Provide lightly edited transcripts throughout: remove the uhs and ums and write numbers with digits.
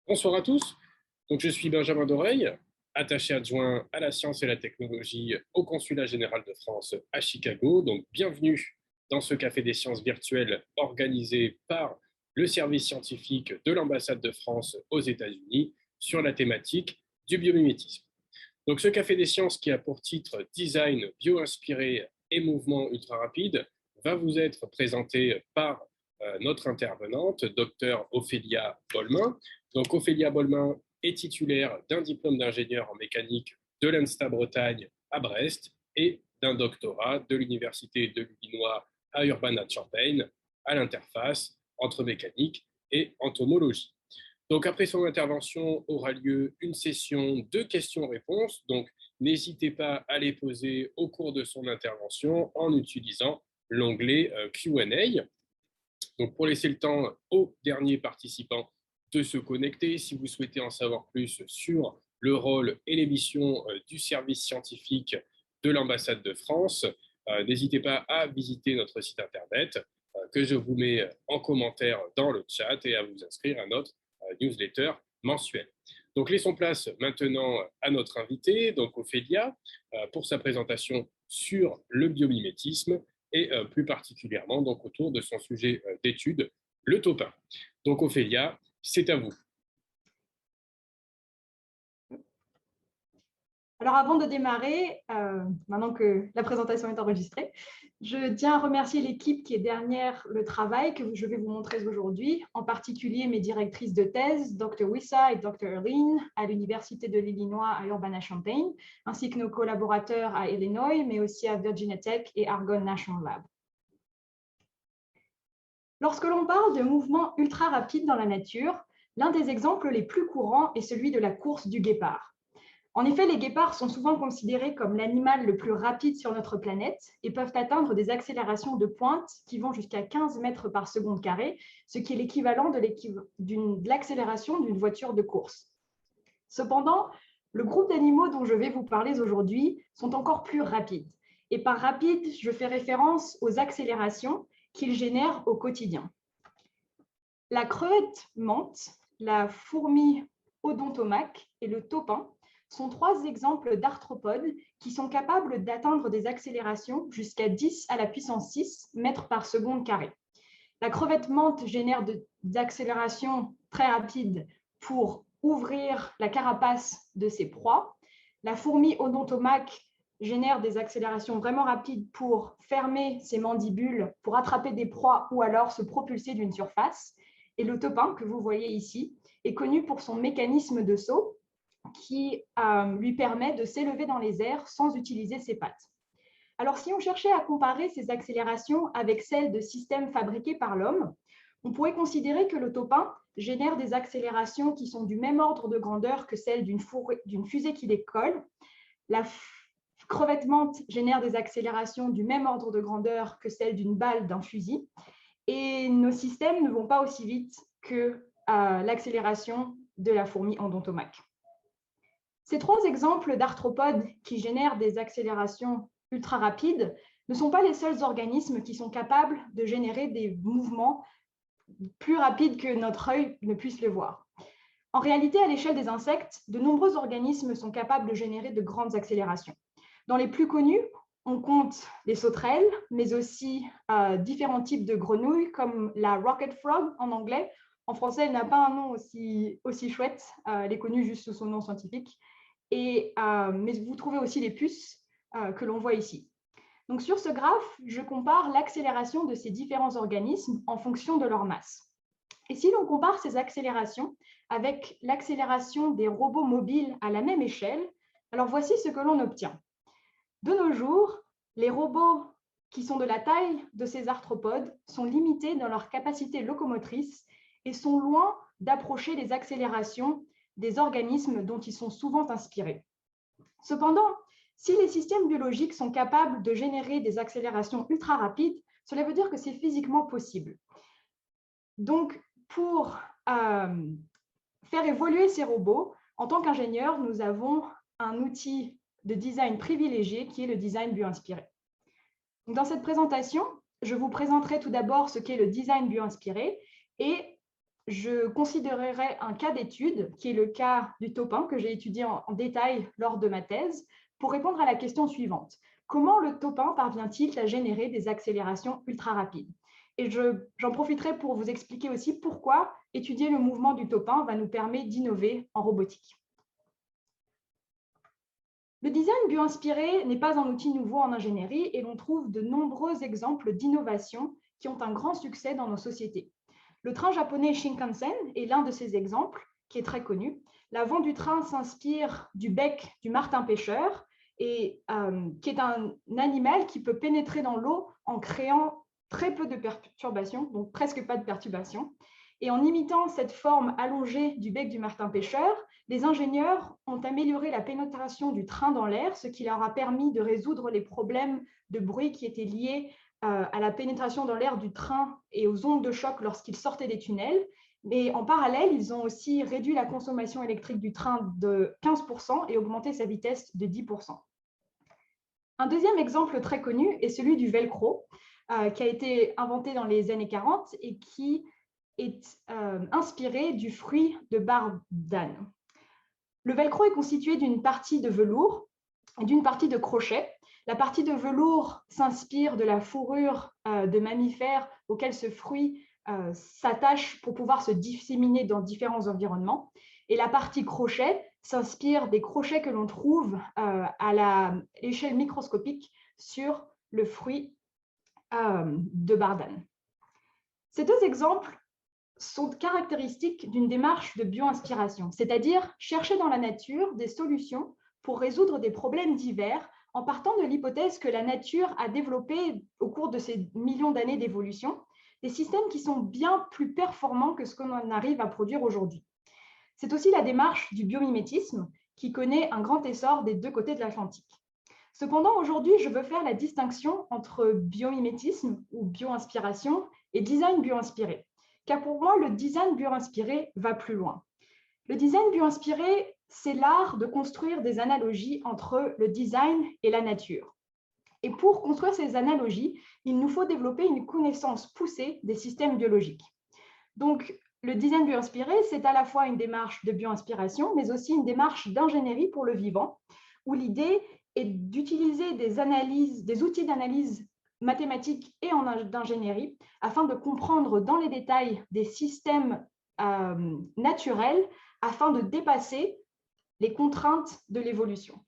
Bonsoir à tous. Donc, je suis Benjamin Doreille, attaché adjoint à la science et la technologie au Consulat général de France à Chicago. Donc, bienvenue dans ce Café des sciences virtuelles organisé par le service scientifique de l'ambassade de France aux États-Unis sur la thématique du biomimétisme. Donc, ce Café des sciences qui a pour titre Design bio-inspiré et mouvement ultra rapide va vous être présenté par notre intervenante, Dr Ophélia Bolmin. Donc, Ophélia Bolmin est titulaire d'un diplôme d'ingénieur en mécanique de l'ENSTA Bretagne à Brest et d'un doctorat de l'Université de l'Illinois à Urbana-Champaign à l'interface entre mécanique et entomologie. Donc, après son intervention, aura lieu une session de questions-réponses. Donc, n'hésitez pas à les poser au cours de son intervention en utilisant l'onglet Q&A. Donc, pour laisser le temps aux derniers participants de se connecter, si vous souhaitez en savoir plus sur le rôle et les missions du service scientifique de l'ambassade de France, n'hésitez pas à visiter notre site internet que je vous mets en commentaire dans le chat et à vous inscrire à notre newsletter mensuelle. Donc, laissons place maintenant à notre invité, donc Ophélia, pour sa présentation sur le biomimétisme et plus particulièrement donc, autour de son sujet d'étude, le topin. Donc, Ophélia, c'est à vous. Alors, avant de démarrer, maintenant que la présentation est enregistrée, je tiens à remercier l'équipe qui est derrière le travail que je vais vous montrer aujourd'hui, en particulier mes directrices de thèse, Dr Wissa et Dr Erline, à l'Université de l'Illinois à Urbana-Champaign, ainsi que nos collaborateurs à Illinois, mais aussi à Virginia Tech et Argonne National Lab. Lorsque l'on parle de mouvements ultra rapides dans la nature, l'un des exemples les plus courants est celui de la course du guépard. En effet, les guépards sont souvent considérés comme l'animal le plus rapide sur notre planète et peuvent atteindre des accélérations de pointe qui vont jusqu'à 15 mètres par seconde carrée, ce qui est l'équivalent de l'accélération d'une voiture de course. Cependant, le groupe d'animaux dont je vais vous parler aujourd'hui sont encore plus rapides. Et par rapide, je fais référence aux accélérations qu'ils génèrent au quotidien. La crevette menthe, la fourmi odontomaque et le topin sont trois exemples d'arthropodes qui sont capables d'atteindre des accélérations jusqu'à 10 à la puissance 6 mètres par seconde carrée. La crevette menthe génère des accélérations très rapides pour ouvrir la carapace de ses proies. La fourmi odontomaque génère des accélérations vraiment rapides pour fermer ses mandibules, pour attraper des proies ou alors se propulser d'une surface. Et le topin, que vous voyez ici, est connu pour son mécanisme de saut qui lui permet de s'élever dans les airs sans utiliser ses pattes. Alors, si on cherchait à comparer ces accélérations avec celles de systèmes fabriqués par l'homme, on pourrait considérer que le topin génère des accélérations qui sont du même ordre de grandeur que celles d'une fusée qui décolle. La crevette menthe génère des accélérations du même ordre de grandeur que celles d'une balle d'un fusil. Et nos systèmes ne vont pas aussi vite que l'accélération de la fourmi odontomaque. Ces trois exemples d'arthropodes qui génèrent des accélérations ultra rapides ne sont pas les seuls organismes qui sont capables de générer des mouvements plus rapides que notre œil ne puisse le voir. En réalité, à l'échelle des insectes, de nombreux organismes sont capables de générer de grandes accélérations. Dans les plus connus, on compte les sauterelles, mais aussi différents types de grenouilles, comme la rocket frog en anglais. En français, elle n'a pas un nom aussi chouette, elle est connue juste sous son nom scientifique. Mais vous trouvez aussi les puces que l'on voit ici. Donc, sur ce graphe, je compare l'accélération de ces différents organismes en fonction de leur masse. Et si l'on compare ces accélérations avec l'accélération des robots mobiles à la même échelle, alors voici ce que l'on obtient. De nos jours, les robots qui sont de la taille de ces arthropodes sont limités dans leur capacité locomotrice et sont loin d'approcher les accélérations des organismes dont ils sont souvent inspirés. Cependant, si les systèmes biologiques sont capables de générer des accélérations ultra rapides, cela veut dire que c'est physiquement possible. Donc, pour faire évoluer ces robots, en tant qu'ingénieur, nous avons un outil de design privilégié qui est le design bio-inspiré. Dans cette présentation, je vous présenterai tout d'abord ce qu'est le design bio-inspiré et je considérerai un cas d'étude, qui est le cas du topin, que j'ai étudié en détail lors de ma thèse, pour répondre à la question suivante. Comment le topin parvient-il à générer des accélérations ultra rapides? Et j'en profiterai pour vous expliquer aussi pourquoi étudier le mouvement du topin va nous permettre d'innover en robotique. Le design bio-inspiré n'est pas un outil nouveau en ingénierie et l'on trouve de nombreux exemples d'innovation qui ont un grand succès dans nos sociétés. Le train japonais Shinkansen est l'un de ces exemples, qui est très connu. L'avant du train s'inspire du bec du martin-pêcheur, qui est un animal qui peut pénétrer dans l'eau en créant très peu de perturbations, donc presque pas de perturbations. Et en imitant cette forme allongée du bec du martin-pêcheur, les ingénieurs ont amélioré la pénétration du train dans l'air, ce qui leur a permis de résoudre les problèmes de bruit qui étaient liés à la pénétration dans l'air du train et aux ondes de choc lorsqu'ils sortaient des tunnels. Mais en parallèle, ils ont aussi réduit la consommation électrique du train de 15% et augmenté sa vitesse de 10%. Un deuxième exemple très connu est celui du velcro, qui a été inventé dans les années 40 et qui est inspiré du fruit de barbe d'âne. Le velcro est constitué d'une partie de velours et d'une partie de crochet. La partie de velours s'inspire de la fourrure de mammifères auxquels ce fruit s'attache pour pouvoir se disséminer dans différents environnements. Et la partie crochet s'inspire des crochets que l'on trouve à l'échelle microscopique sur le fruit de bardane. Ces deux exemples sont caractéristiques d'une démarche de bio-inspiration, c'est-à-dire chercher dans la nature des solutions pour résoudre des problèmes divers en partant de l'hypothèse que la nature a développé au cours de ces millions d'années d'évolution des systèmes qui sont bien plus performants que ce qu'on arrive à produire aujourd'hui. C'est aussi la démarche du biomimétisme qui connaît un grand essor des deux côtés de l'Atlantique. Cependant, aujourd'hui, je veux faire la distinction entre biomimétisme ou bio-inspiration et design bio-inspiré. Car pour moi, le design bio-inspiré va plus loin. Le design bio-inspiré, c'est l'art de construire des analogies entre le design et la nature. Et pour construire ces analogies, il nous faut développer une connaissance poussée des systèmes biologiques. Donc, le design bio-inspiré, c'est à la fois une démarche de bio-inspiration, mais aussi une démarche d'ingénierie pour le vivant, où l'idée est d'utiliser des outils d'analyse mathématiques et d'ingénierie afin de comprendre dans les détails des systèmes naturels afin de dépasser les contraintes de l'évolution.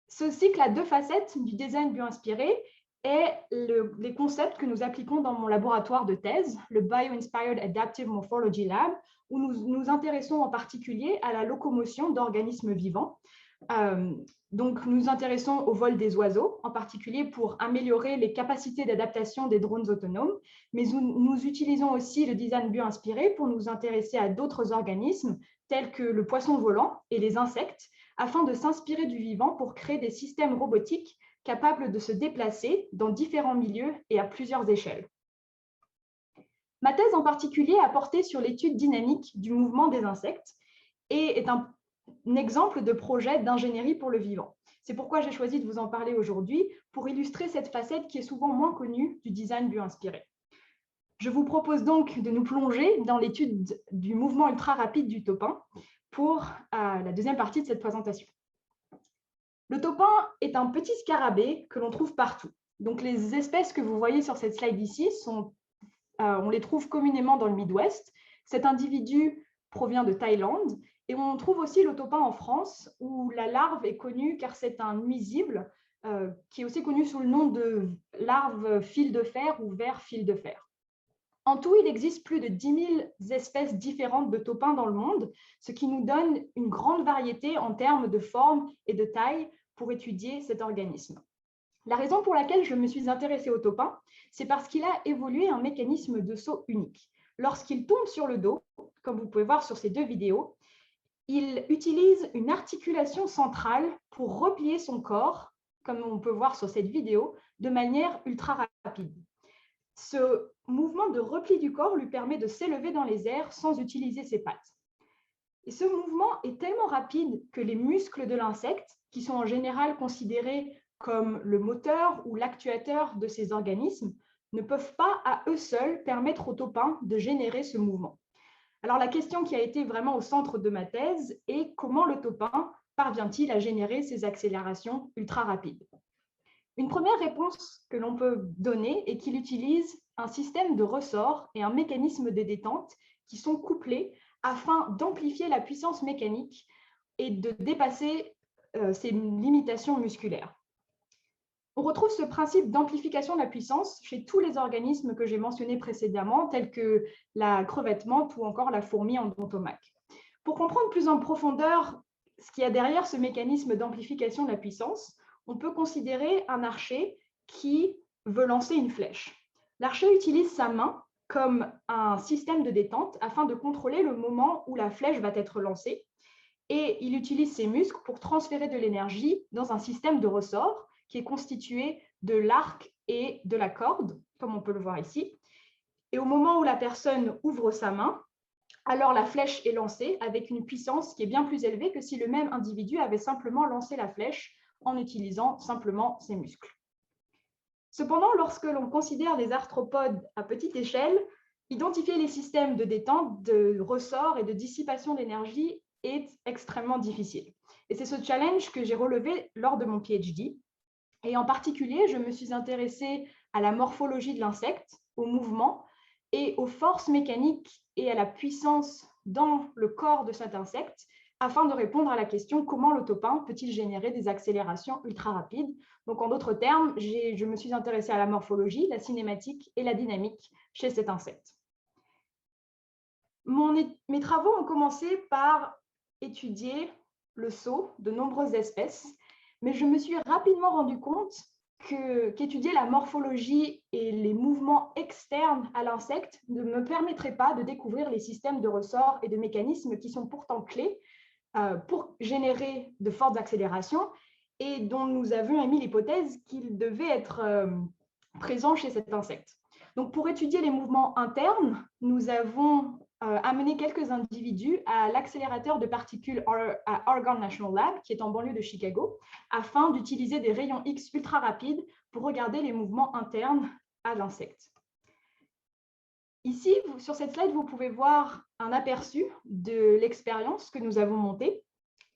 Ce cycle a deux facettes du design bio-inspiré et les concepts que nous appliquons dans mon laboratoire de thèse, le Bio-Inspired Adaptive Morphology Lab, où nous nous intéressons en particulier à la locomotion d'organismes vivants. Donc, nous nous intéressons au vol des oiseaux, en particulier pour améliorer les capacités d'adaptation des drones autonomes, mais nous utilisons aussi le design bio-inspiré pour nous intéresser à d'autres organismes, tels que le poisson volant et les insectes, afin de s'inspirer du vivant pour créer des systèmes robotiques capables de se déplacer dans différents milieux et à plusieurs échelles. Ma thèse en particulier a porté sur l'étude dynamique du mouvement des insectes et est un exemple de projet d'ingénierie pour le vivant. C'est pourquoi j'ai choisi de vous en parler aujourd'hui pour illustrer cette facette qui est souvent moins connue du design bio-inspiré. Je vous propose donc de nous plonger dans l'étude du mouvement ultra rapide du topin pour la deuxième partie de cette présentation. Le topin est un petit scarabée que l'on trouve partout. Donc les espèces que vous voyez sur cette slide ici, on les trouve communément dans le Midwest. Cet individu provient de Thaïlande et on trouve aussi le topin en France où la larve est connue car c'est un nuisible qui est aussi connu sous le nom de larve fil de fer ou ver fil de fer. En tout, il existe plus de 10 000 espèces différentes de topins dans le monde, ce qui nous donne une grande variété en termes de forme et de taille pour étudier cet organisme. La raison pour laquelle je me suis intéressée au topin, c'est parce qu'il a évolué un mécanisme de saut unique. Lorsqu'il tombe sur le dos, comme vous pouvez voir sur ces deux vidéos, il utilise une articulation centrale pour replier son corps, comme on peut voir sur cette vidéo, de manière ultra rapide. Ce mouvement de repli du corps lui permet de s'élever dans les airs sans utiliser ses pattes. Et ce mouvement est tellement rapide que les muscles de l'insecte, qui sont en général considérés comme le moteur ou l'actuateur de ces organismes, ne peuvent pas à eux seuls permettre au topin de générer ce mouvement. Alors la question qui a été vraiment au centre de ma thèse est comment le topin parvient-il à générer ces accélérations ultra rapides? Une première réponse que l'on peut donner est qu'il utilise un système de ressort et un mécanisme de détente qui sont couplés afin d'amplifier la puissance mécanique et de dépasser ces limitations musculaires. On retrouve ce principe d'amplification de la puissance chez tous les organismes que j'ai mentionnés précédemment, tels que la crevette menthe ou encore la fourmi endontomaque. Pour comprendre plus en profondeur ce qu'il y a derrière ce mécanisme d'amplification de la puissance, on peut considérer un archer qui veut lancer une flèche. L'archer utilise sa main comme un système de détente afin de contrôler le moment où la flèche va être lancée, et il utilise ses muscles pour transférer de l'énergie dans un système de ressort qui est constitué de l'arc et de la corde, comme on peut le voir ici. Et au moment où la personne ouvre sa main, alors la flèche est lancée avec une puissance qui est bien plus élevée que si le même individu avait simplement lancé la flèche en utilisant simplement ses muscles. Cependant, lorsque l'on considère les arthropodes à petite échelle, identifier les systèmes de détente, de ressort et de dissipation d'énergie est extrêmement difficile. Et c'est ce challenge que j'ai relevé lors de mon PhD. Et en particulier, je me suis intéressée à la morphologie de l'insecte, au mouvement et aux forces mécaniques et à la puissance dans le corps de cet insecte afin de répondre à la question comment le topin peut-il générer des accélérations ultra rapides. Donc en d'autres termes, je me suis intéressée à la morphologie, la cinématique et la dynamique chez cet insecte. Mes travaux ont commencé par étudier le saut de nombreuses espèces, mais je me suis rapidement rendu compte qu'étudier la morphologie et les mouvements externes à l'insecte ne me permettrait pas de découvrir les systèmes de ressort et de mécanismes qui sont pourtant clés pour générer de fortes accélérations et dont nous avions émis l'hypothèse qu'ils devaient être présents chez cet insecte. Donc, pour étudier les mouvements internes, nous avons amené quelques individus à l'accélérateur de particules à Argonne National Lab, qui est en banlieue de Chicago, afin d'utiliser des rayons X ultra rapides pour regarder les mouvements internes à l'insecte. Ici, sur cette slide, vous pouvez voir un aperçu de l'expérience que nous avons montée.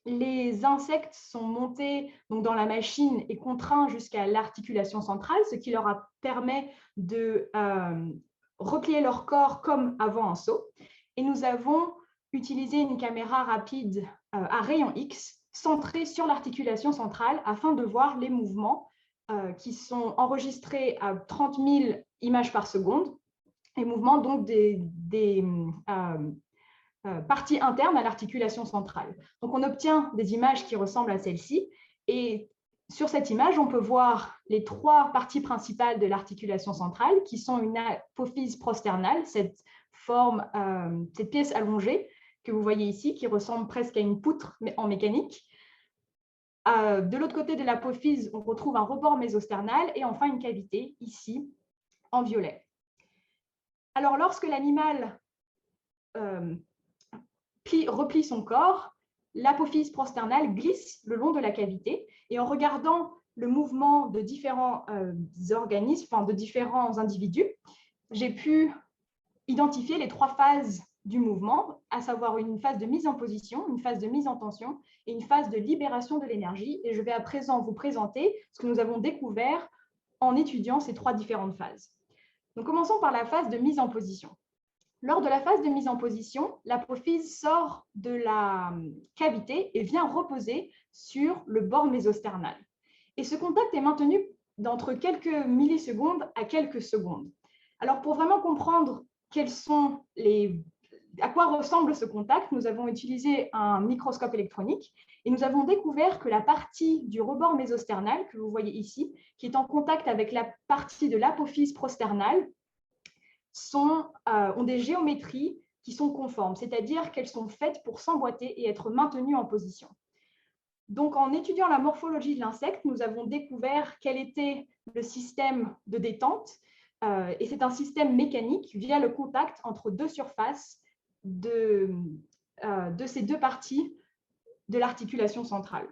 Les insectes sont montés donc, dans la machine et contraints jusqu'à l'articulation centrale, ce qui leur permet de replier leur corps comme avant un saut. Et nous avons utilisé une caméra rapide à rayon X centrée sur l'articulation centrale afin de voir les mouvements qui sont enregistrés à 30 000 images par seconde, les mouvements donc des parties internes à l'articulation centrale. Donc, on obtient des images qui ressemblent à celle-ci. Et sur cette image, on peut voir les trois parties principales de l'articulation centrale, qui sont une apophyse prosternale, cette pièce allongée que vous voyez ici, qui ressemble presque à une poutre mais en mécanique. De l'autre côté de l'apophyse, on retrouve un rebord mésosternal et enfin une cavité, ici, en violet. Alors, lorsque l'animal replie son corps, l'apophyse prosternale glisse le long de la cavité et en regardant le mouvement de différents organismes, enfin de différents individus, j'ai pu identifier les trois phases du mouvement, à savoir une phase de mise en position, une phase de mise en tension et une phase de libération de l'énergie. Et je vais à présent vous présenter ce que nous avons découvert en étudiant ces trois différentes phases. Donc, commençons par la phase de mise en position. Lors de la phase de mise en position, l'apophyse sort de la cavité et vient reposer sur le bord mésosternal. Et ce contact est maintenu d'entre quelques millisecondes à quelques secondes. Alors, pour vraiment comprendre à quoi ressemble ce contact, nous avons utilisé un microscope électronique et nous avons découvert que la partie du rebord mésosternal, que vous voyez ici, qui est en contact avec la partie de l'apophyse prosternale, ont des géométries qui sont conformes, c'est-à-dire qu'elles sont faites pour s'emboîter et être maintenues en position. Donc, en étudiant la morphologie de l'insecte, nous avons découvert quel était le système de détente, et c'est un système mécanique via le contact entre deux surfaces de ces deux parties de l'articulation centrale.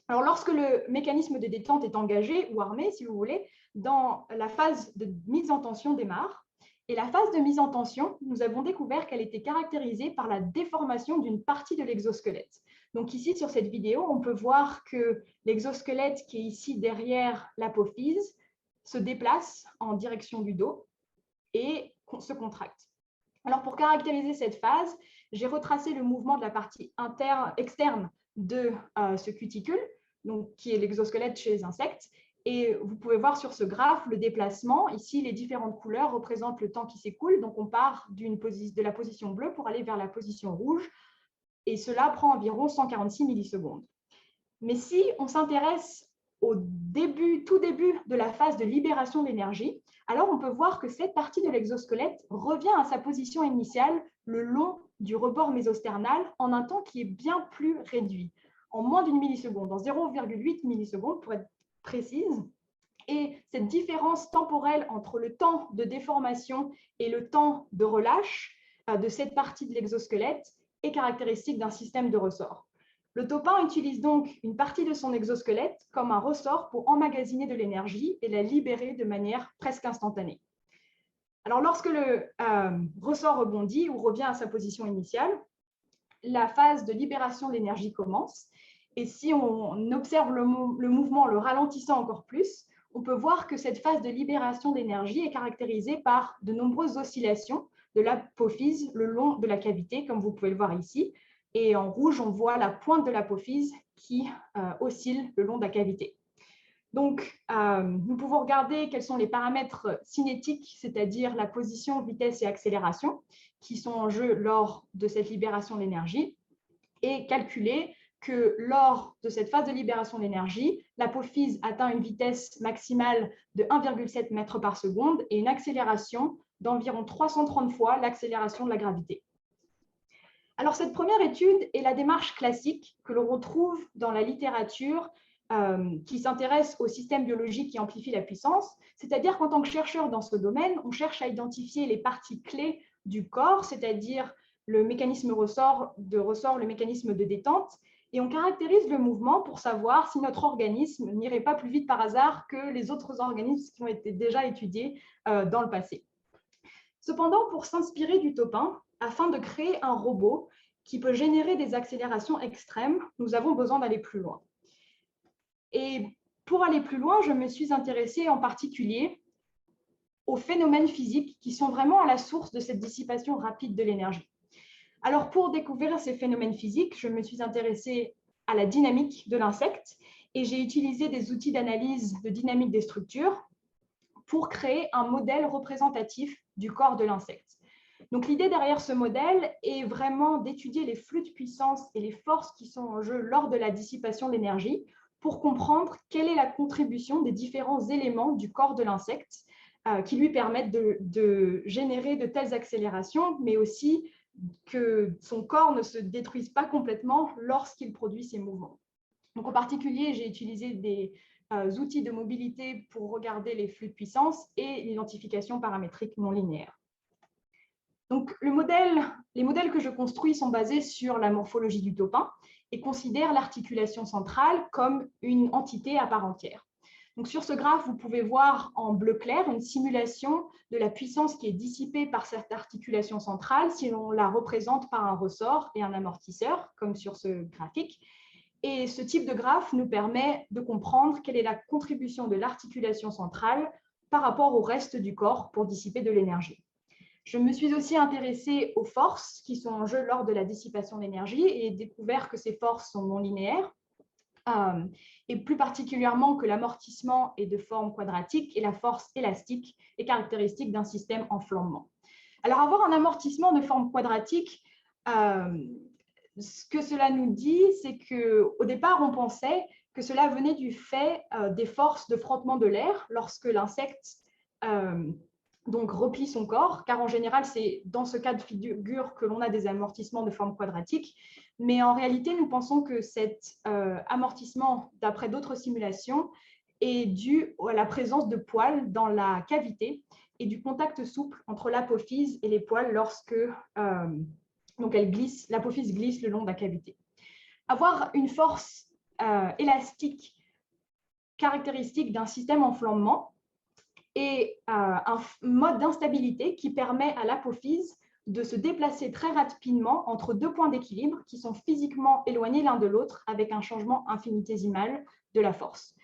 Alors, lorsque le mécanisme de détente est engagé ou armé, si vous voulez, dans la phase de mise en tension démarre. Et la phase de mise en tension, nous avons découvert qu'elle était caractérisée par la déformation d'une partie de l'exosquelette. Donc ici, sur cette vidéo, on peut voir que l'exosquelette qui est ici derrière l'apophyse se déplace en direction du dos et se contracte. Alors pour caractériser cette phase, j'ai retracé le mouvement de la partie externe de ce cuticule, donc, qui est l'exosquelette chez les insectes. Et vous pouvez voir sur ce graphe le déplacement. Ici, les différentes couleurs représentent le temps qui s'écoule. Donc, on part de la position bleue pour aller vers la position rouge. Et cela prend environ 146 millisecondes. Mais si on s'intéresse au tout début de la phase de libération d'énergie, alors on peut voir que cette partie de l'exosquelette revient à sa position initiale le long du rebord mésosternal en un temps qui est bien plus réduit, en moins d'une milliseconde, en 0,8 millisecondes pour être précise. Et cette différence temporelle entre le temps de déformation et le temps de relâche de cette partie de l'exosquelette est caractéristique d'un système de ressort. Le topin utilise donc une partie de son exosquelette comme un ressort pour emmagasiner de l'énergie et la libérer de manière presque instantanée. Alors, lorsque le ressort rebondit ou revient à sa position initiale, la phase de libération d'énergie commence. Et si on observe le mouvement en le ralentissant encore plus, on peut voir que cette phase de libération d'énergie est caractérisée par de nombreuses oscillations de l'apophyse le long de la cavité, comme vous pouvez le voir ici. Et en rouge, on voit la pointe de l'apophyse qui oscille le long de la cavité. Donc, nous pouvons regarder quels sont les paramètres cinétiques, c'est-à-dire la position, vitesse et accélération, qui sont en jeu lors de cette libération d'énergie, et calculer que lors de cette phase de libération d'énergie, l'apophyse atteint une vitesse maximale de 1,7 mètres par seconde et une accélération d'environ 330 fois l'accélération de la gravité. Alors, cette première étude est la démarche classique que l'on retrouve dans la littérature qui s'intéresse au système biologique qui amplifie la puissance, c'est-à-dire qu'en tant que chercheur dans ce domaine, on cherche à identifier les parties clés du corps, c'est-à-dire le mécanisme le mécanisme de détente, et on caractérise le mouvement pour savoir si notre organisme n'irait pas plus vite par hasard que les autres organismes qui ont été déjà étudiés dans le passé. Cependant, pour s'inspirer du topin, afin de créer un robot qui peut générer des accélérations extrêmes, nous avons besoin d'aller plus loin. Et pour aller plus loin, je me suis intéressée en particulier aux phénomènes physiques qui sont vraiment à la source de cette dissipation rapide de l'énergie. Alors, pour découvrir ces phénomènes physiques, je me suis intéressée à la dynamique de l'insecte et j'ai utilisé des outils d'analyse de dynamique des structures pour créer un modèle représentatif du corps de l'insecte. Donc, l'idée derrière ce modèle est vraiment d'étudier les flux de puissance et les forces qui sont en jeu lors de la dissipation d'énergie pour comprendre quelle est la contribution des différents éléments du corps de l'insecte qui lui permettent de générer de telles accélérations, mais aussi que son corps ne se détruise pas complètement lorsqu'il produit ces mouvements. Donc, en particulier, j'ai utilisé des outils de mobilité pour regarder les flux de puissance et l'identification paramétrique non linéaire. Donc, les modèles que je construis sont basés sur la morphologie du topin et considèrent l'articulation centrale comme une entité à part entière. Donc, sur ce graphe, vous pouvez voir en bleu clair une simulation de la puissance qui est dissipée par cette articulation centrale si on la représente par un ressort et un amortisseur, comme sur ce graphique. Et ce type de graphe nous permet de comprendre quelle est la contribution de l'articulation centrale par rapport au reste du corps pour dissiper de l'énergie. Je me suis aussi intéressée aux forces qui sont en jeu lors de la dissipation d'énergie et découvert que ces forces sont non linéaires et plus particulièrement que l'amortissement est de forme quadratique et la force élastique est caractéristique d'un système en flambement. Alors, avoir un amortissement de forme quadratique, ce que cela nous dit, c'est qu'au départ, on pensait que cela venait du fait des forces de frottement de l'air lorsque l'insecte donc replie son corps, car en général, c'est dans ce cas de figure que l'on a des amortissements de forme quadratique. Mais en réalité, nous pensons que cet amortissement, d'après d'autres simulations, est dû à la présence de poils dans la cavité et du contact souple entre l'apophyse et les poils lorsque l'apophyse glisse le long de la cavité. Avoir une force élastique caractéristique d'un système en flambement et un mode d'instabilité qui permet à l'apophyse de se déplacer très rapidement entre deux points d'équilibre qui sont physiquement éloignés l'un de l'autre avec un changement infinitésimal de la force.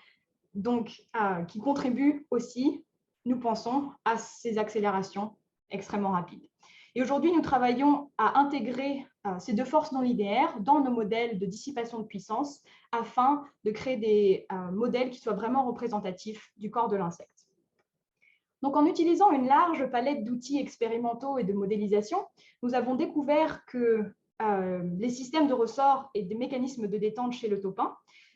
Donc, qui contribue aussi, nous pensons, à ces accélérations extrêmement rapides. Et aujourd'hui, nous travaillons à intégrer ces deux forces non linéaires dans nos modèles de dissipation de puissance afin de créer des modèles qui soient vraiment représentatifs du corps de l'insecte. Donc, en utilisant une large palette d'outils expérimentaux et de modélisation, nous avons découvert que les systèmes de ressort et des mécanismes de détente chez le taupin,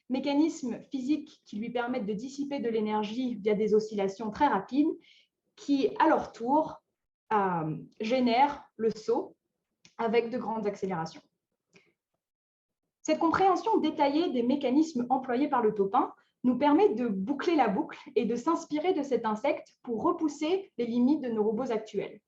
mécanismes physiques qui lui permettent de dissiper de l'énergie via des oscillations très rapides, qui, à leur tour, génèrent le saut avec de grandes accélérations. Cette compréhension détaillée des mécanismes employés par le taupin nous permet de boucler la boucle et de s'inspirer de cet insecte pour repousser les limites de nos robots actuels.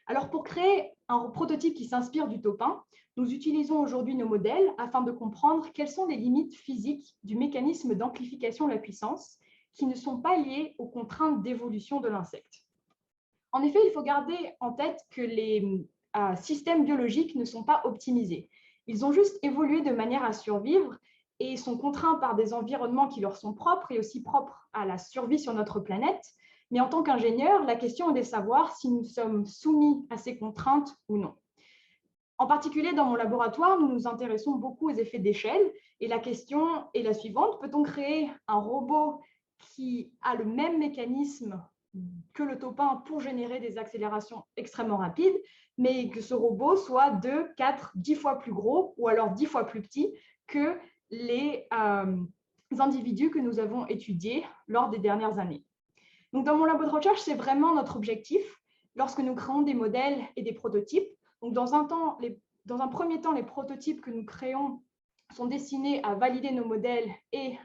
Alors, pour créer un prototype qui s'inspire du taupin, nous utilisons aujourd'hui nos modèles afin de comprendre quelles sont les limites physiques du mécanisme d'amplification de la puissance qui ne sont pas liées aux contraintes d'évolution de l'insecte. En effet, il faut garder en tête que les systèmes biologiques ne sont pas optimisés. Ils ont juste évolué de manière à survivre et sont contraints par des environnements qui leur sont propres et aussi propres à la survie sur notre planète. Mais en tant qu'ingénieur, la question est de savoir si nous sommes soumis à ces contraintes ou non. En particulier, dans mon laboratoire, nous nous intéressons beaucoup aux effets d'échelle. Et la question est la suivante: peut-on créer un robot qui a le même mécanisme que le taupin pour générer des accélérations extrêmement rapides, mais que ce robot soit 2, 4, 10 fois plus gros ou alors 10 fois plus petit que les individus que nous avons étudiés lors des dernières années. Donc, dans mon labo de recherche, c'est vraiment notre objectif lorsque nous créons des modèles et des prototypes. Donc, dans un premier temps, les prototypes que nous créons sont destinés à valider nos modèles et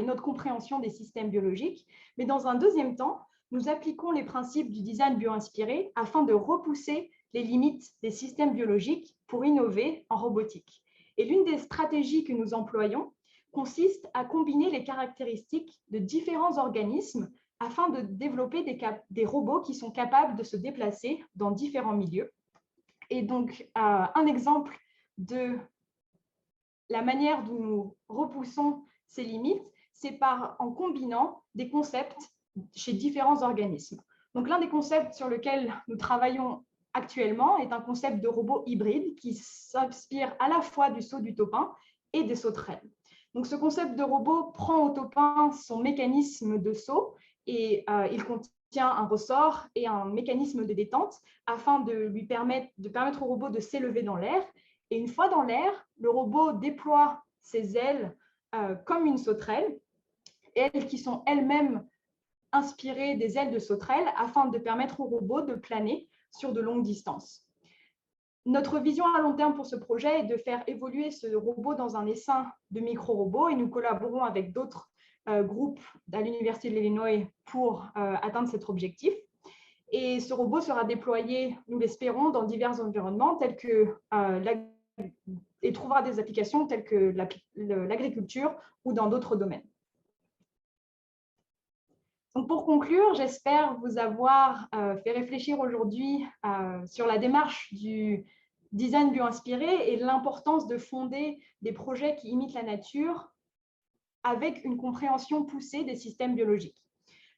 notre compréhension des systèmes biologiques. Mais dans un deuxième temps, nous appliquons les principes du design bio-inspiré afin de repousser les limites des systèmes biologiques pour innover en robotique. Et l'une des stratégies que nous employons consiste à combiner les caractéristiques de différents organismes afin de développer des robots qui sont capables de se déplacer dans différents milieux. Et donc, un exemple de la manière dont nous repoussons ces limites, c'est en combinant des concepts chez différents organismes. Donc, l'un des concepts sur lesquels nous travaillons actuellement est un concept de robot hybride qui s'inspire à la fois du saut du taupin et des sauterelles. Donc, ce concept de robot prend au taupin son mécanisme de saut et il contient un ressort et un mécanisme de détente afin de permettre au robot de s'élever dans l'air. Et une fois dans l'air, le robot déploie ses ailes comme une sauterelle, ailes qui sont elles-mêmes inspirées des ailes de sauterelle afin de permettre au robot de planer sur de longues distances. Notre vision à long terme pour ce projet est de faire évoluer ce robot dans un essaim de micro-robots et nous collaborons avec d'autres groupes à l'Université de l'Illinois pour atteindre cet objectif. Et ce robot sera déployé, nous l'espérons, dans divers environnements tels que et trouvera des applications telles que l'agriculture ou dans d'autres domaines. Donc pour conclure, j'espère vous avoir fait réfléchir aujourd'hui sur la démarche du design bio-inspiré et l'importance de fonder des projets qui imitent la nature avec une compréhension poussée des systèmes biologiques.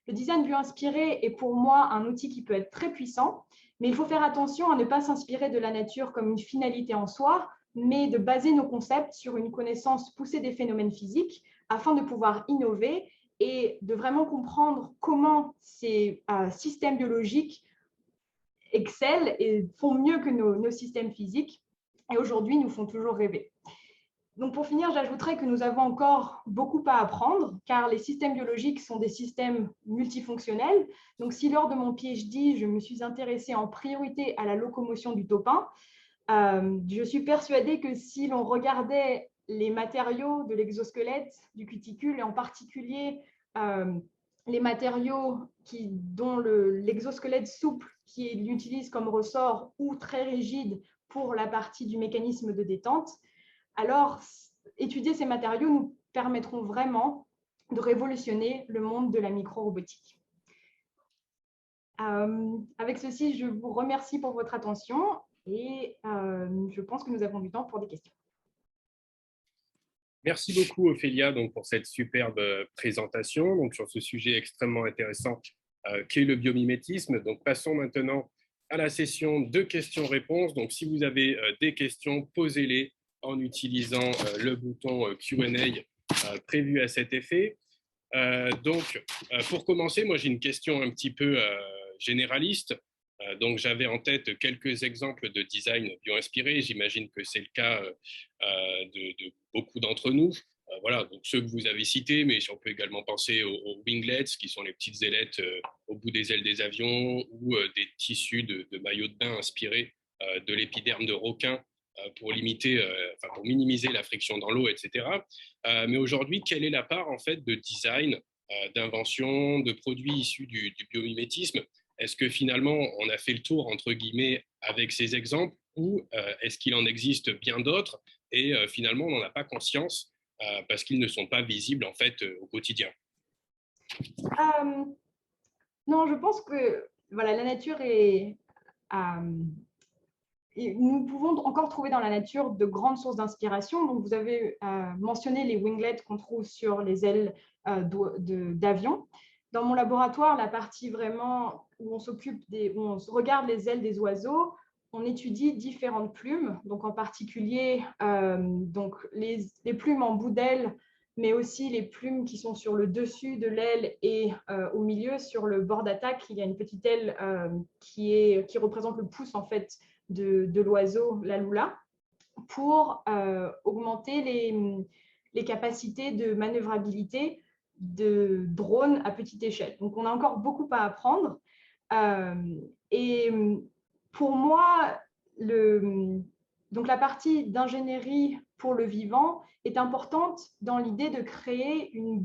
Le design bio-inspiré est pour moi un outil qui peut être très puissant, mais il faut faire attention à ne pas s'inspirer de la nature comme une finalité en soi, mais de baser nos concepts sur une connaissance poussée des phénomènes physiques afin de pouvoir innover et de vraiment comprendre comment ces systèmes biologiques excellent et font mieux que nos systèmes physiques et aujourd'hui nous font toujours rêver. Donc pour finir, j'ajouterais que nous avons encore beaucoup à apprendre car les systèmes biologiques sont des systèmes multifonctionnels. Donc si lors de mon PhD, je me suis intéressée en priorité à la locomotion du taupin, je suis persuadée que si l'on regardait les matériaux de l'exosquelette, du cuticule et en particulier les matériaux dont l'exosquelette souple qui l'utilise comme ressort ou très rigide pour la partie du mécanisme de détente, alors étudier ces matériaux nous permettront vraiment de révolutionner le monde de la micro-robotique. Avec ceci, je vous remercie pour votre attention et je pense que nous avons du temps pour des questions. Merci beaucoup, Ophélia, donc, pour cette superbe présentation donc, sur ce sujet extrêmement intéressant qu'est le biomimétisme. Donc, passons maintenant à la session de questions-réponses. Donc, si vous avez des questions, posez-les en utilisant le bouton Q&A prévu à cet effet. Donc, pour commencer, moi, j'ai une question un petit peu généraliste. Donc, j'avais en tête quelques exemples de design bio-inspiré. J'imagine que c'est le cas de beaucoup d'entre nous. Voilà, donc ceux que vous avez cités, mais si on peut également penser aux winglets, qui sont les petites ailettes au bout des ailes des avions, ou des tissus de maillots de bain inspirés de l'épiderme de requin pour pour minimiser la friction dans l'eau, etc. Mais aujourd'hui, quelle est la part en fait de design, d'invention, de produits issus du biomimétisme? Est-ce que finalement, on a fait le tour, entre guillemets, avec ces exemples, ou est-ce qu'il en existe bien d'autres et finalement, on n'en a pas conscience parce qu'ils ne sont pas visibles en fait au quotidien? Non, je pense que voilà, la nature est… et nous pouvons encore trouver dans la nature de grandes sources d'inspiration. Donc, vous avez mentionné les winglets qu'on trouve sur les ailes d'avion. Dans mon laboratoire, la partie vraiment où on s'occupe où on regarde les ailes des oiseaux, on étudie différentes plumes. Donc, en particulier, donc les plumes en bout d'aile, mais aussi les plumes qui sont sur le dessus de l'aile et au milieu, sur le bord d'attaque, il y a une petite aile qui représente le pouce en fait de l'oiseau, la lula, pour augmenter les capacités de manœuvrabilité de drones à petite échelle. Donc, on a encore beaucoup à apprendre. Et pour moi, donc la partie d'ingénierie pour le vivant est importante dans l'idée de créer une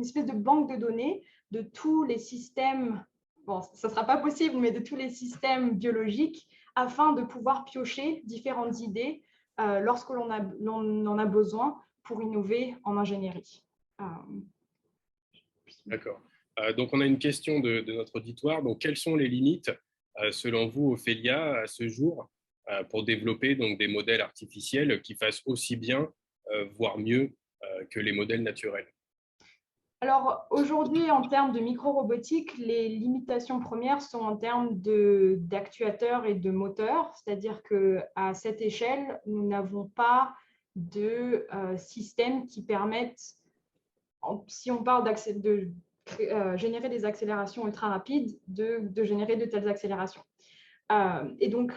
espèce de banque de données de tous les systèmes, bon, ça ne sera pas possible, mais de tous les systèmes biologiques afin de pouvoir piocher différentes idées lorsque l'on en a besoin pour innover en ingénierie. D'accord. Donc, on a une question de notre auditoire. Donc, quelles sont les limites, selon vous, Ophélia, à ce jour, pour développer donc, des modèles artificiels qui fassent aussi bien, voire mieux, que les modèles naturels? Alors, aujourd'hui, en termes de micro-robotique, les limitations premières sont en termes d'actuateurs et de moteurs, c'est-à-dire qu'à cette échelle, nous n'avons pas de système qui permettent, si on parle de générer des accélérations ultra rapides, de générer de telles accélérations. Et donc,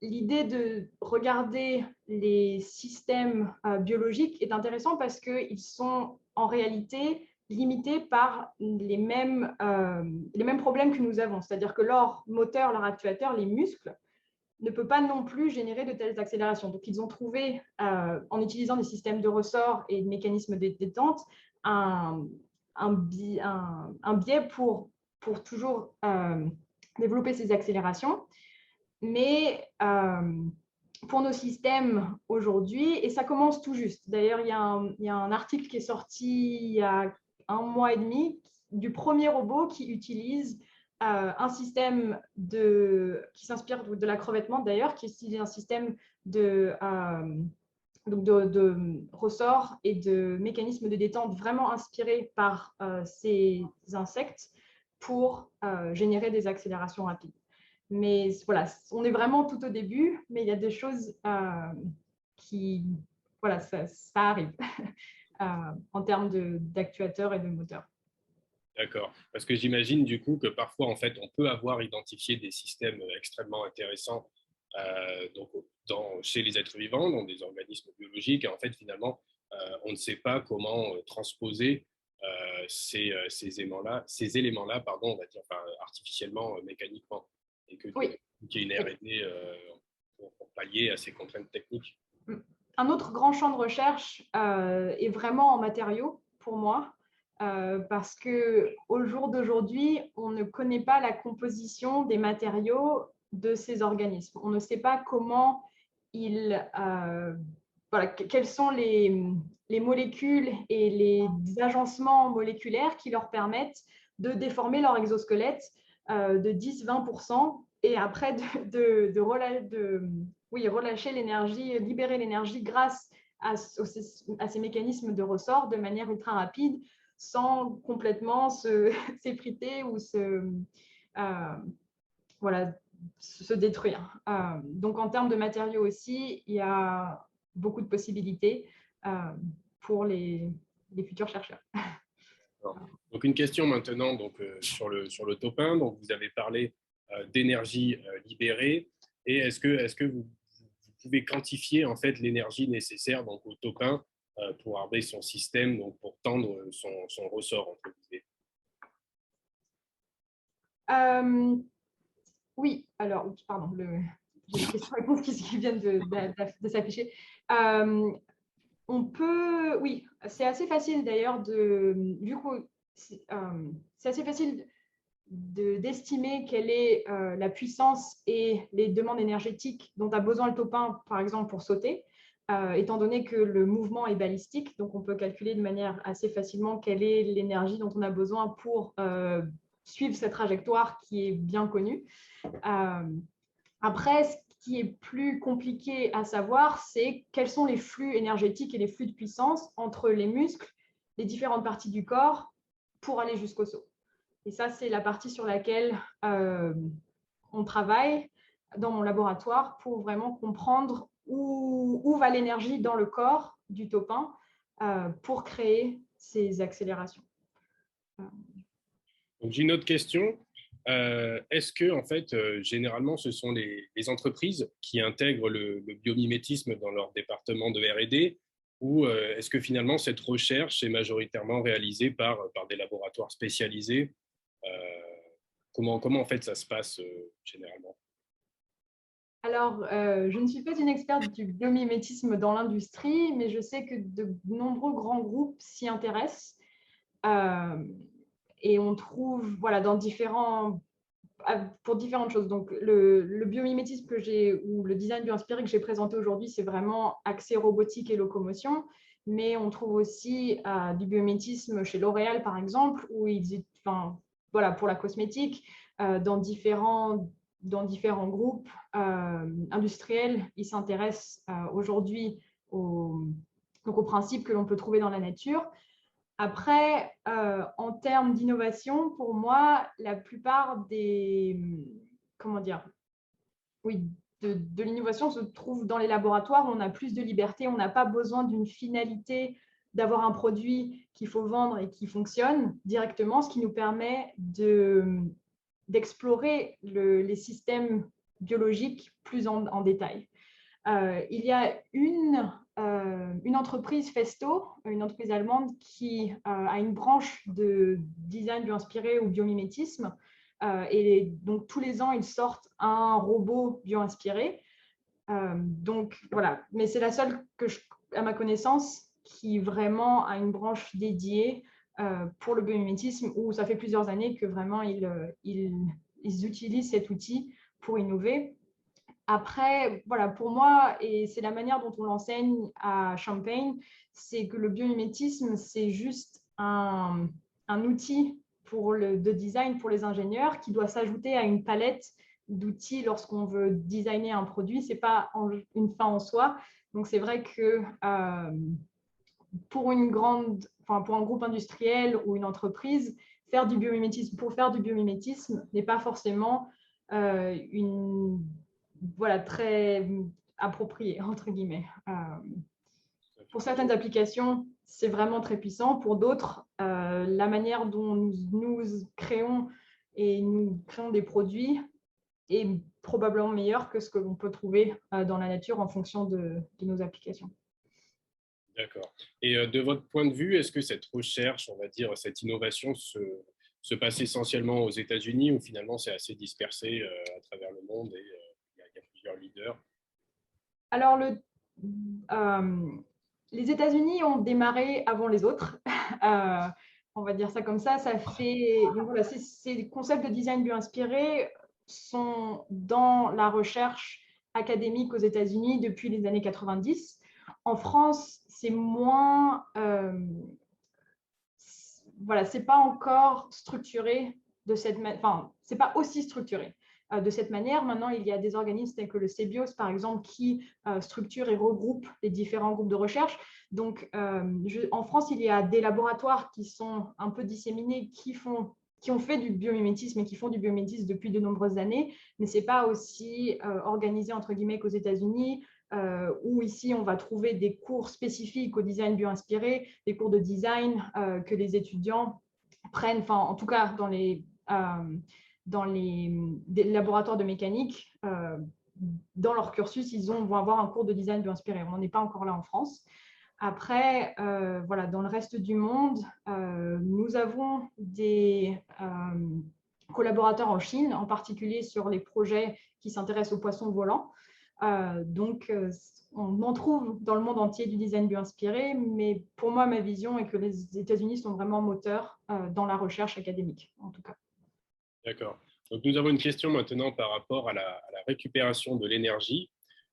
l'idée de regarder les systèmes biologiques est intéressante parce qu'ils sont en réalité limités par les mêmes problèmes que nous avons. C'est-à-dire que leur moteur, leur actuateur, les muscles, ne peut pas non plus générer de telles accélérations. Donc, ils ont trouvé, en utilisant des systèmes de ressort et de mécanismes de détente, un biais pour toujours développer ces accélérations. Mais pour nos systèmes aujourd'hui, et ça commence tout juste. D'ailleurs, il y a un article qui est sorti il y a 1 mois et demi du premier robot qui utilise un système qui s'inspire de l'acrevettement d'ailleurs, qui utilise un système de ressorts et de mécanismes de détente vraiment inspirés par ces insectes pour générer des accélérations rapides. Mais voilà, on est vraiment tout au début, mais il y a des choses qui, voilà, ça arrive en termes d'actuateurs et de moteurs. D'accord. Parce que j'imagine du coup que parfois, en fait, on peut avoir identifié des systèmes extrêmement intéressants donc, chez les êtres vivants, dans des organismes biologiques, et en fait, finalement, on ne sait pas comment transposer ces éléments-là, pardon, on va dire, enfin, artificiellement, mécaniquement, et que Oui. qu'il y ait une R&D pour pallier à ces contraintes techniques. Un autre grand champ de recherche est vraiment en matériaux, pour moi. Parce qu'au jour d'aujourd'hui, on ne connaît pas la composition des matériaux de ces organismes. On ne sait pas comment voilà, quelles sont les molécules et les agencements moléculaires qui leur permettent de déformer leur exosquelette de 10-20%, et après relâcher l'énergie, libérer l'énergie grâce à ces mécanismes de ressort de manière ultra rapide, sans complètement s'effriter ou se détruire. Donc, en termes de matériaux aussi, il y a beaucoup de possibilités pour les futurs chercheurs. Donc, une question maintenant sur le top 1. Donc, vous avez parlé d'énergie libérée. Et est-ce que vous pouvez quantifier en fait l'énergie nécessaire donc, au top 1 pour armer son système, donc pour tendre son ressort, entre guillemets? Oui, alors, pardon, j'ai des questions-réponses qui viennent de s'afficher. Oui, c'est assez facile d'ailleurs c'est assez facile d'estimer quelle est la puissance et les demandes énergétiques dont a besoin le topin, par exemple, pour sauter, étant donné que le mouvement est balistique. Donc, on peut calculer de manière assez facilement quelle est l'énergie dont on a besoin pour suivre cette trajectoire qui est bien connue. Après, ce qui est plus compliqué à savoir, c'est quels sont les flux énergétiques et les flux de puissance entre les muscles, les différentes parties du corps, pour aller jusqu'au saut. Et ça, c'est la partie sur laquelle on travaille dans mon laboratoire pour vraiment comprendre où va l'énergie dans le corps du topin pour créer ces accélérations. J'ai une autre question. Est-ce que, en fait, généralement, ce sont les entreprises qui intègrent le biomimétisme dans leur département de R&D, ou est-ce que finalement cette recherche est majoritairement réalisée par des laboratoires spécialisés? Comment en fait ça se passe généralement? Alors, je ne suis pas une experte du biomimétisme dans l'industrie, mais je sais que de nombreux grands groupes s'y intéressent. Et on trouve pour différentes choses. Donc, le biomimétisme ou le design bioinspiré que j'ai présenté aujourd'hui, c'est vraiment axé robotique et locomotion. Mais on trouve aussi du biomimétisme chez L'Oréal, par exemple, pour la cosmétique, dans différents groupes industriels. Ils s'intéressent aujourd'hui au principe que l'on peut trouver dans la nature. Après, en termes d'innovation, pour moi, la plupart de l'innovation se trouve dans les laboratoires où on a plus de liberté, on n'a pas besoin d'une finalité d'avoir un produit qu'il faut vendre et qui fonctionne directement, ce qui nous permet d'explorer les systèmes biologiques plus en détail. Il y a une entreprise, Festo, une entreprise allemande qui a une branche de design bioinspiré ou biomimétisme. Et donc, tous les ans, ils sortent un robot bioinspiré. Donc, voilà. Mais c'est la seule à ma connaissance, qui vraiment a une branche dédiée pour le biomimétisme, où ça fait plusieurs années que vraiment ils utilisent cet outil pour innover. Après, voilà, pour moi, et c'est la manière dont on l'enseigne à Champaign, c'est que le biomimétisme, c'est juste un outil de design pour les ingénieurs qui doit s'ajouter à une palette d'outils lorsqu'on veut designer un produit. Ce n'est pas une fin en soi. Donc, c'est vrai que pour un groupe industriel ou une entreprise, pour faire du biomimétisme n'est pas forcément très approprié, entre guillemets. Pour certaines applications, c'est vraiment très puissant. Pour d'autres, la manière dont nous créons des produits est probablement meilleure que ce que l'on peut trouver dans la nature en fonction de nos applications. D'accord. Et de votre point de vue, est-ce que cette recherche, on va dire, cette innovation se passe essentiellement aux États-Unis, ou finalement c'est assez dispersé à travers le monde et il y a plusieurs leaders? Alors, les États-Unis ont démarré avant les autres. On va dire ça comme ça. Donc voilà, ces concepts de design bioinspiré sont dans la recherche académique aux États-Unis depuis les années 90. En France, c'est moins... c'est pas encore structuré c'est pas aussi structuré. De cette manière, maintenant, il y a des organismes tels que le CBIOS, par exemple, qui structurent et regroupent les différents groupes de recherche. Donc, en France, il y a des laboratoires qui sont un peu disséminés, qui ont fait du biomimétisme et qui font du biomimétisme depuis de nombreuses années, mais ce n'est pas aussi organisé, entre guillemets, qu'aux États-Unis, où ici, on va trouver des cours spécifiques au design bio-inspiré, des cours de design que les étudiants prennent, enfin, en tout cas, dans les laboratoires de mécanique, dans leur cursus, vont avoir un cours de design bio-inspiré. On n'en est pas encore là en France. Après, voilà, dans le reste du monde, nous avons des collaborateurs en Chine, en particulier sur les projets qui s'intéressent aux poissons volants. Donc, on en trouve dans le monde entier du design bio-inspiré, mais pour moi, ma vision est que les États-Unis sont vraiment moteurs dans la recherche académique, en tout cas. D'accord. Donc, nous avons une question maintenant par rapport à la récupération de l'énergie.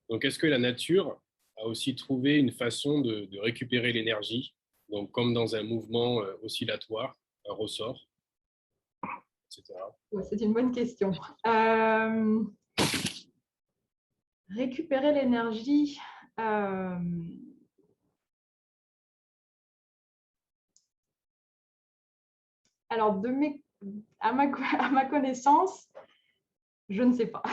Donc, est-ce que la nature a aussi trouvé une façon de récupérer l'énergie, donc comme dans un mouvement oscillatoire, un ressort, etc. C'est une bonne question. Récupérer l'énergie. Alors, à ma connaissance, je ne sais pas.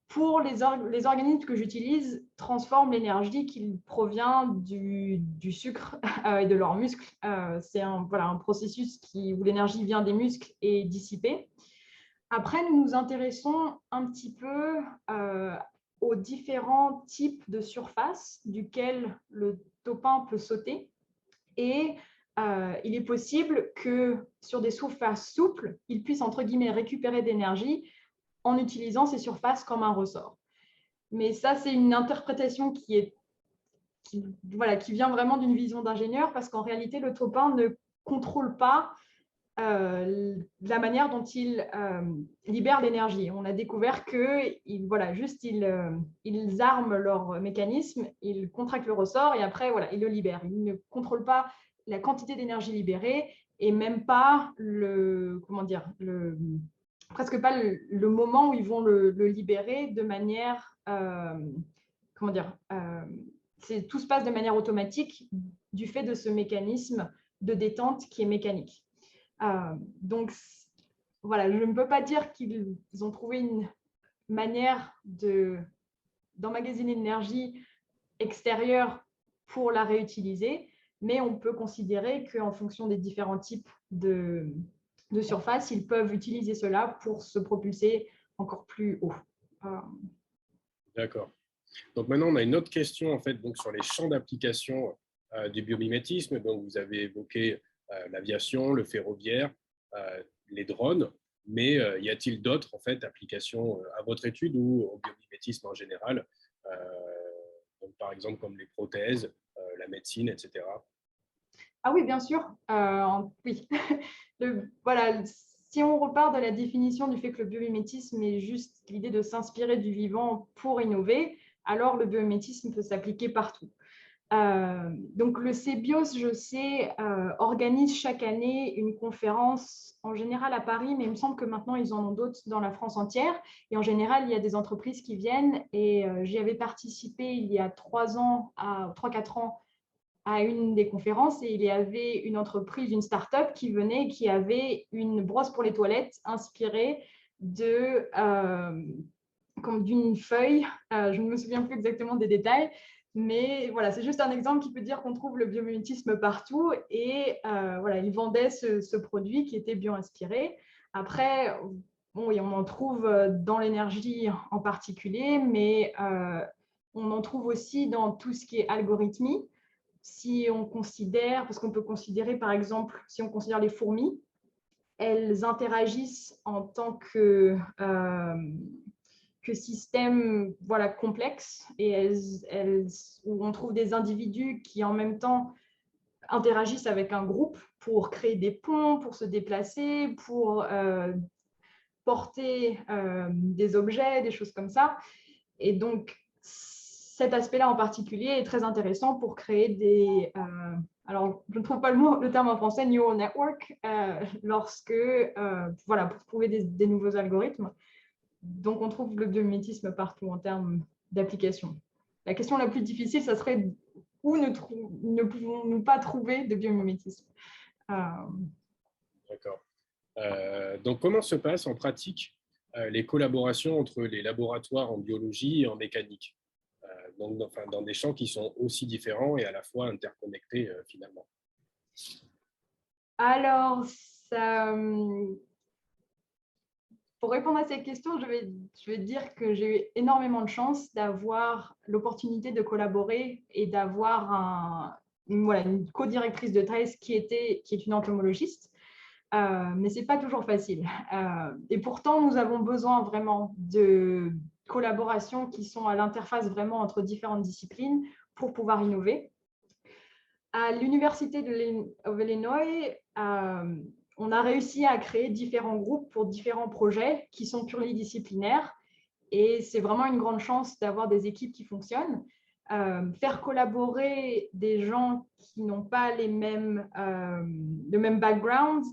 Pour les organismes que j'utilise, transforment l'énergie qui provient du sucre et de leurs muscles. C'est un processus où l'énergie vient des muscles et est dissipée. Après, nous nous intéressons un petit peu aux différents types de surfaces duquel le topin peut sauter. Et il est possible que sur des surfaces souples, il puisse, entre guillemets, récupérer d'énergie en utilisant ces surfaces comme un ressort. Mais ça, c'est une interprétation qui vient vraiment d'une vision d'ingénieur, parce qu'en réalité, le topin ne contrôle pas la manière dont il libère l'énergie. On a découvert qu'ils arment leur mécanisme, ils contractent le ressort et après, ils le libèrent. Ils ne contrôlent pas la quantité d'énergie libérée et même pas presque pas le moment où ils vont le libérer de manière, tout se passe de manière automatique du fait de ce mécanisme de détente qui est mécanique. Donc, voilà, je ne peux pas dire qu'ils ont trouvé une manière d'emmagasiner l'énergie extérieure pour la réutiliser, mais on peut considérer qu'en fonction des différents types de surface, ils peuvent utiliser cela pour se propulser encore plus haut. D'accord. Donc maintenant, on a une autre question en fait, donc, sur les champs d'application du biomimétisme. Donc, vous avez évoqué l'aviation, le ferroviaire, les drones, mais y a-t-il d'autres en fait, applications à votre étude ou au biomimétisme en général, donc, par exemple comme les prothèses, la médecine, etc. Ah oui, bien sûr. Oui. Voilà, si on repart de la définition du fait que le biomimétisme est juste l'idée de s'inspirer du vivant pour innover, alors le biomimétisme peut s'appliquer partout. Donc le CBIOS, je sais, organise chaque année une conférence, en général à Paris, mais il me semble que maintenant ils en ont d'autres dans la France entière. Et en général, il y a des entreprises qui viennent et j'y avais participé il y a 3-4 ans à une des conférences et il y avait une entreprise, une start-up qui venait, qui avait une brosse pour les toilettes inspirée d'une feuille. Je ne me souviens plus exactement des détails, mais voilà, c'est juste un exemple qui peut dire qu'on trouve le biomimétisme partout et ils vendaient ce produit qui était bio-inspiré. Après, bon, oui, on en trouve dans l'énergie en particulier, mais on en trouve aussi dans tout ce qui est algorithmie. Si on considère, parce qu'on peut considérer par exemple, si on considère les fourmis, elles interagissent en tant que système complexe et où on trouve des individus qui en même temps interagissent avec un groupe pour créer des ponts, pour se déplacer, pour porter des objets, des choses comme ça. Et donc, cet aspect-là en particulier est très intéressant pour créer des… alors, je ne trouve pas le terme en français, neural network, voilà, pour trouver des nouveaux algorithmes. Donc, on trouve le biomimétisme partout en termes d'application. La question la plus difficile, ça serait où ne pouvons-nous pas trouver de biomimétisme? D'accord. Donc, comment se passent en pratique les collaborations entre les laboratoires en biologie et en mécanique, donc, dans des champs qui sont aussi différents et à la fois interconnectés finalement? Alors, pour répondre à cette question, je vais dire que j'ai eu énormément de chance d'avoir l'opportunité de collaborer et d'avoir une co-directrice de thèse qui est une entomologiste. Mais ce n'est pas toujours facile. Et pourtant, nous avons besoin vraiment de collaborations qui sont à l'interface vraiment entre différentes disciplines pour pouvoir innover. À l'Université de l'Illinois, on a réussi à créer différents groupes pour différents projets qui sont pluridisciplinaires. Et c'est vraiment une grande chance d'avoir des équipes qui fonctionnent. Faire collaborer des gens qui n'ont pas le même background,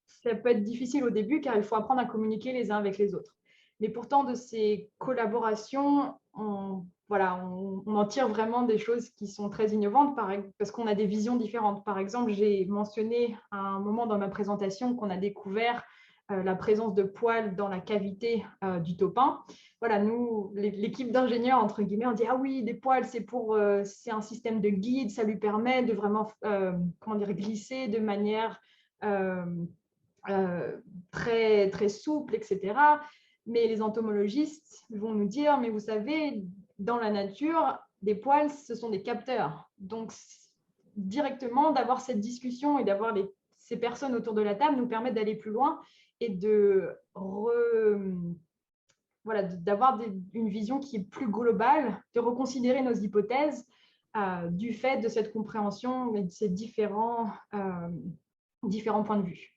ça peut être difficile au début car il faut apprendre à communiquer les uns avec les autres. Mais pourtant, de ces collaborations, on en tire vraiment des choses qui sont très innovantes parce qu'on a des visions différentes. Par exemple, j'ai mentionné à un moment dans ma présentation qu'on a découvert la présence de poils dans la cavité du topin. Voilà, nous, l'équipe d'ingénieurs, entre guillemets, on dit « Ah oui, des poils, c'est un système de guide, ça lui permet de vraiment glisser de manière très, très souple, etc. » Mais les entomologistes vont nous dire « Mais vous savez, dans la nature, des poils, ce sont des capteurs. » Donc, directement, d'avoir cette discussion et d'avoir ces personnes autour de la table nous permet d'aller plus loin et d'avoir une vision qui est plus globale, de reconsidérer nos hypothèses du fait de cette compréhension et de ces différents points de vue.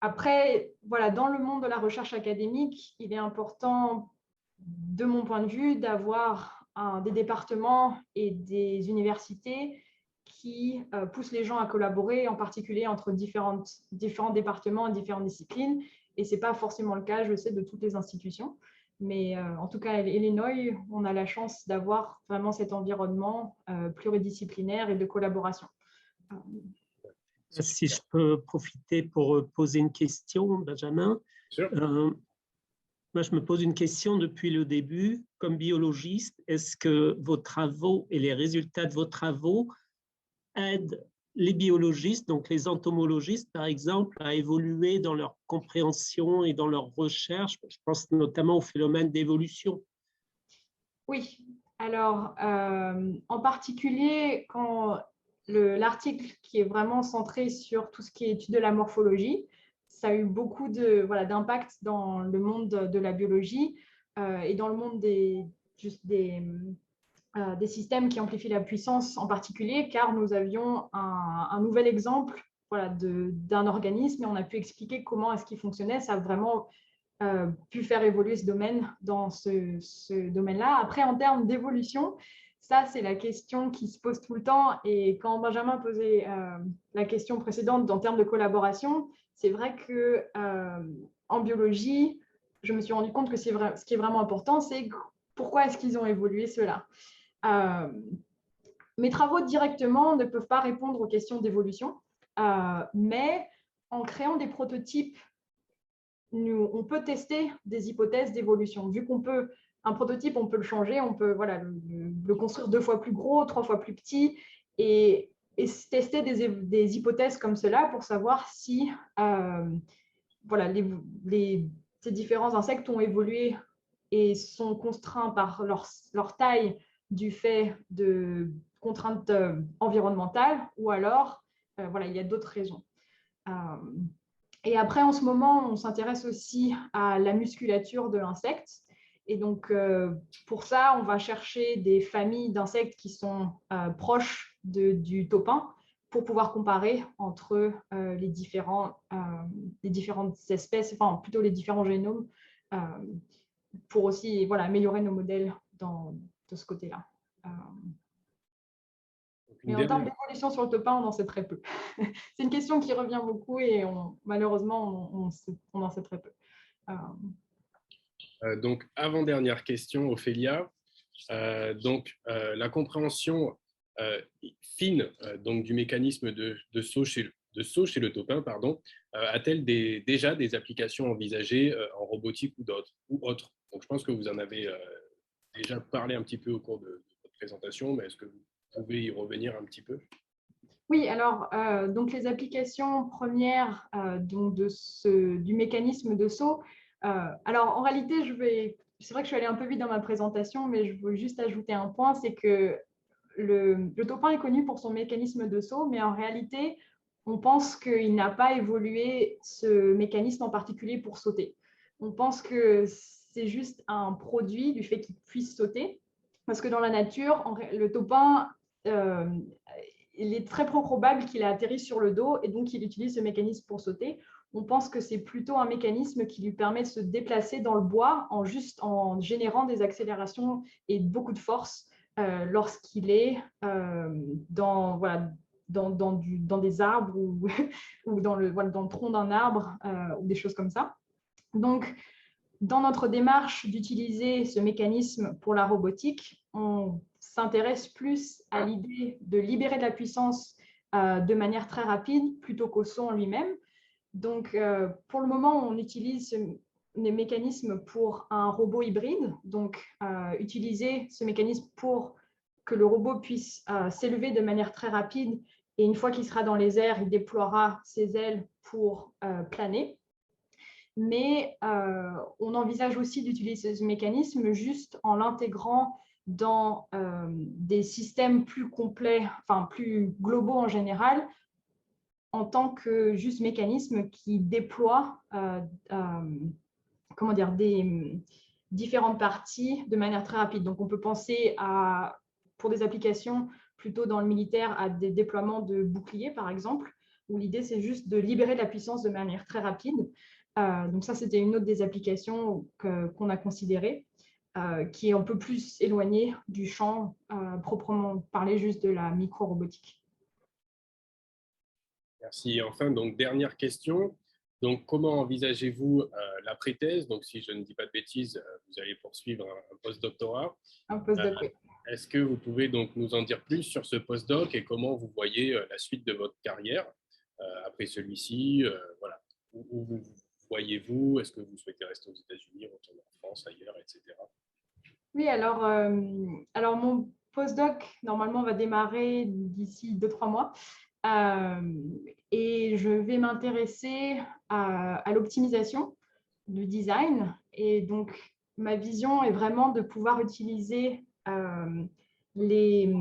Après, voilà, dans le monde de la recherche académique, il est important, de mon point de vue, d'avoir des départements et des universités qui poussent les gens à collaborer, en particulier entre différents départements et différentes disciplines. Et ce n'est pas forcément le cas, je sais, de toutes les institutions. Mais en tout cas, à Illinois, on a la chance d'avoir vraiment cet environnement pluridisciplinaire et de collaboration. Si je peux profiter pour poser une question, Benjamin. Sûr. Moi, je me pose une question depuis le début. Comme biologiste, est-ce que vos travaux et les résultats de vos travaux aident les biologistes, donc les entomologistes, par exemple, à évoluer dans leur compréhension et dans leur recherche? Je pense notamment au phénomène d'évolution. Oui. Alors, en particulier, quand l'article qui est vraiment centré sur tout ce qui est étude de la morphologie, ça a eu beaucoup d'impact dans le monde de la biologie et dans le monde des systèmes qui amplifient la puissance en particulier, car nous avions un nouvel exemple d'un organisme et on a pu expliquer comment est-ce qu'il fonctionnait. Ça a vraiment pu faire évoluer ce domaine dans ce domaine-là. Après, en termes d'évolution, ça, c'est la question qui se pose tout le temps. Et quand Benjamin posait la question précédente en termes de collaboration, c'est vrai qu'en biologie, je me suis rendu compte que ce qui est vraiment important, c'est pourquoi est-ce qu'ils ont évolué cela. Mes travaux directement ne peuvent pas répondre aux questions d'évolution, mais en créant des prototypes, on peut tester des hypothèses d'évolution. Vu un prototype, on peut le changer, on peut le construire 2 fois plus gros, 3 fois plus petit, et tester des hypothèses comme cela pour savoir si ces différents insectes ont évolué et sont contraints par leur taille du fait de contraintes environnementales, ou alors il y a d'autres raisons. Et après, en ce moment, on s'intéresse aussi à la musculature de l'insecte. Et donc, pour ça, on va chercher des familles d'insectes qui sont proches du topin pour pouvoir comparer entre les différentes espèces, enfin plutôt les différents génomes, pour aussi améliorer nos modèles ce côté-là. Une Mais en termes dernière... d'évolution sur le top 1, on en sait très peu. C'est une question qui revient beaucoup et malheureusement, on en sait très peu. Donc, avant-dernière question, Ophélia. La compréhension fine donc, du mécanisme de saut chez le topin a-t-elle déjà des applications envisagées en robotique ou autres? Donc, je pense que vous en avez déjà parlé un petit peu au cours de votre présentation, mais est-ce que vous pouvez y revenir un petit peu? Oui, alors, donc les applications premières du mécanisme de saut. Alors, en réalité, c'est vrai que je suis allée un peu vite dans ma présentation, mais je veux juste ajouter un point, c'est que le topin est connu pour son mécanisme de saut, mais en réalité, on pense qu'il n'a pas évolué ce mécanisme en particulier pour sauter. On pense que c'est juste un produit du fait qu'il puisse sauter, parce que dans la nature, le topin, il est très probable qu'il a atterri sur le dos et donc il utilise ce mécanisme pour sauter. On pense que c'est plutôt un mécanisme qui lui permet de se déplacer dans le bois en générant des accélérations et beaucoup de force lorsqu'il est dans des arbres ou dans le tronc d'un arbre ou des choses comme ça. Donc, dans notre démarche d'utiliser ce mécanisme pour la robotique, on s'intéresse plus à l'idée de libérer de la puissance de manière très rapide plutôt qu'au saut en lui-même. Donc, pour le moment, on utilise les mécanismes pour un robot hybride. Donc, utiliser ce mécanisme pour que le robot puisse s'élever de manière très rapide. Et une fois qu'il sera dans les airs, il déploiera ses ailes pour planer. Mais on envisage aussi d'utiliser ce mécanisme juste en l'intégrant dans des systèmes plus complets, enfin plus globaux en général, en tant que juste mécanisme qui déploie des différentes parties de manière très rapide. Donc, on peut penser pour des applications plutôt dans le militaire, à des déploiements de boucliers, par exemple, où l'idée, c'est juste de libérer de la puissance de manière très rapide. Donc, ça, c'était une autre des applications qu'on a considérées, qui est un peu plus éloignée du champ proprement parlé, juste de la micro-robotique. Merci. Et enfin, donc, dernière question. Donc, comment envisagez-vous l'après-thèse? Donc, si je ne dis pas de bêtises, vous allez poursuivre un post-doctorat. Un postdoc, oui. Est-ce que vous pouvez donc nous en dire plus sur ce postdoc et comment vous voyez la suite de votre carrière après celui-ci? Voilà. Où vous voyez-vous? Est-ce que vous souhaitez rester aux États-Unis, retourner en France, ailleurs, etc. Oui, alors mon postdoc, normalement, va démarrer d'ici 2-3 mois. Et je vais m'intéresser à l'optimisation du design. Et donc, ma vision est vraiment de pouvoir utiliser les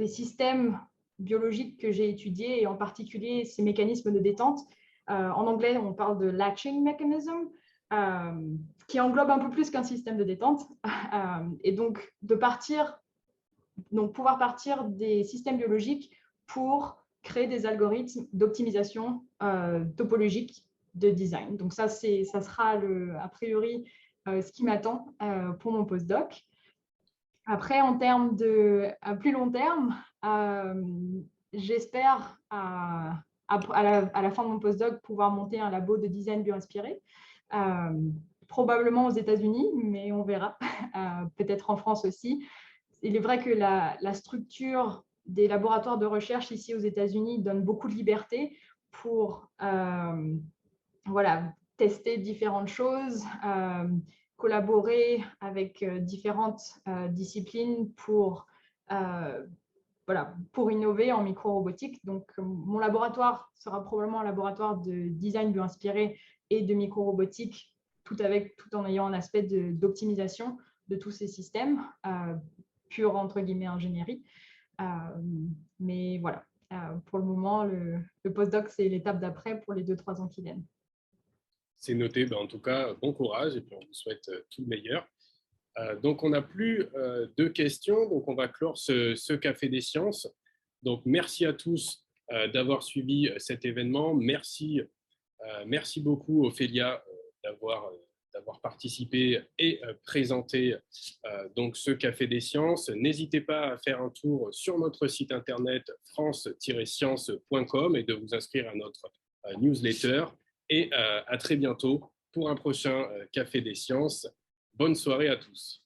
systèmes biologiques que j'ai étudiés, et en particulier ces mécanismes de détente. En anglais, on parle de latching mechanism, qui englobe un peu plus qu'un système de détente. Et donc, pouvoir partir des systèmes biologiques pour créer des algorithmes d'optimisation topologique de design. Donc ça sera a priori ce qui m'attend pour mon postdoc. Après, à plus long terme, j'espère à la fin de mon postdoc pouvoir monter un labo de design bioinspiré, probablement aux États-Unis, mais on verra, peut-être en France aussi. Il est vrai que la structure des laboratoires de recherche ici aux États-Unis donne beaucoup de liberté pour tester différentes choses, collaborer avec différentes disciplines pour innover en micro-robotique. Donc, mon laboratoire sera probablement un laboratoire de design bioinspiré et de micro-robotique, tout en ayant un aspect d'optimisation de tous ces systèmes, pure entre guillemets ingénierie. Mais voilà, pour le moment, le postdoc, c'est l'étape d'après pour les 2-3 ans qui viennent. C'est noté. En tout cas, bon courage et puis on vous souhaite tout le meilleur. Donc, on n'a plus de questions. Donc, on va clore ce Café des Sciences. Donc, merci à tous d'avoir suivi cet événement. Merci beaucoup, Ophélia, d'avoir d'avoir participé et présenté donc ce Café des Sciences. N'hésitez pas à faire un tour sur notre site internet france-science.com et de vous inscrire à notre newsletter. Et à très bientôt pour un prochain Café des Sciences. Bonne soirée à tous.